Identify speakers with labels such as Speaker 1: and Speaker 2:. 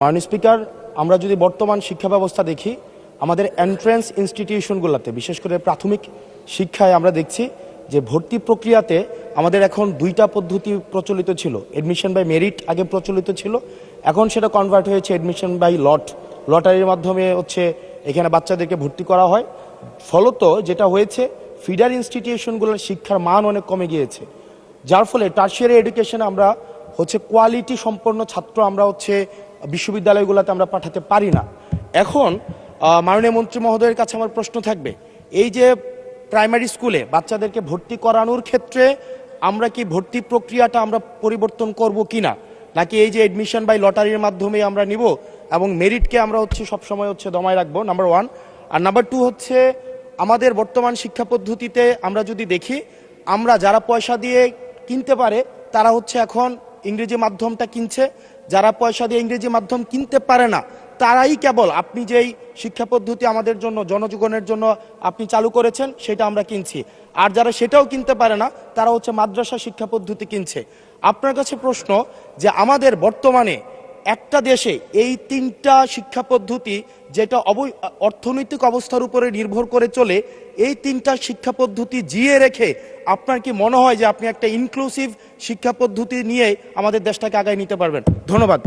Speaker 1: মাননীয় স্পিকার, আমরা যদি বর্তমান শিক্ষা ব্যবস্থা দেখি, আমাদের এন্ট্রান্স ইনস্টিটিউশনগুলোতে বিশেষ করে প্রাথমিক শিক্ষায় আমরা দেখছি যে ভর্তি প্রক্রিয়াতে আমাদের এখন দুইটা পদ্ধতি প্রচলিত ছিল। এডমিশন বাই মেরিট আগে প্রচলিত ছিল, এখন সেটা কনভার্ট হয়েছে এডমিশন বাই লটারির মাধ্যমে এখানে বাচ্চাদেরকে ভর্তি করা হয়। ফলত যেটা হয়েছে, ফিডার ইনস্টিটিউশনগুলোর শিক্ষার মান অনেক কমে গিয়েছে, যার ফলে টারশিয়ারি এডুকেশনে আমরা কোয়ালিটি সম্পন্ন ছাত্র আমরা বিশ্ববিদ্যালয়গুলোতে আমরা পাঠাতে পারি না। এখন মাননীয় মন্ত্রী মহোদয়ের কাছে আমার প্রশ্ন থাকবে, এই যে প্রাইমারি স্কুলে বাচ্চাদেরকে ভর্তি করানোর ক্ষেত্রে আমরা কি ভর্তি প্রক্রিয়াটা আমরা পরিবর্তন করব কিনা, নাকি এই যে এডমিশন বাই লটারির মাধ্যমে আমরা নিব এবং মেরিটকে আমরা সবসময় দমায় রাখবো, নাম্বার ওয়ান। আর নাম্বার টু আমাদের বর্তমান শিক্ষা পদ্ধতিতে আমরা যদি দেখি, আমরা যারা পয়সা দিয়ে কিনতে পারে তারা এখন ইংরেজি মাধ্যমটা কিনছে, যারা পয়সা দিয়ে ইংরেজি মাধ্যম কিনতে পারে না তারাই কেবল আপনি যেই শিক্ষা পদ্ধতি আমাদের জন্য জনজীবনের জন্য আপনি চালু করেছেন সেটা আমরা কিনছি, আর যারা সেটাও কিনতে পারে না তারা মাদ্রাসা শিক্ষা পদ্ধতি কিনছে। আপনার কাছে প্রশ্ন যে আমাদের বর্তমানে একটা দেশে এই তিনটা শিক্ষা পদ্ধতি যেটা অর্থনৈতিক অবস্থার উপরে নির্ভর করে চলে, এই তিনটা শিক্ষা পদ্ধতি জিয়ে রেখে আপনার কি মনে হয় যে আপনি একটা ইনক্লুসিভ শিক্ষা পদ্ধতি নিয়ে আমাদের দেশটাকে আগায় নিতে পারবেন? ধন্যবাদ।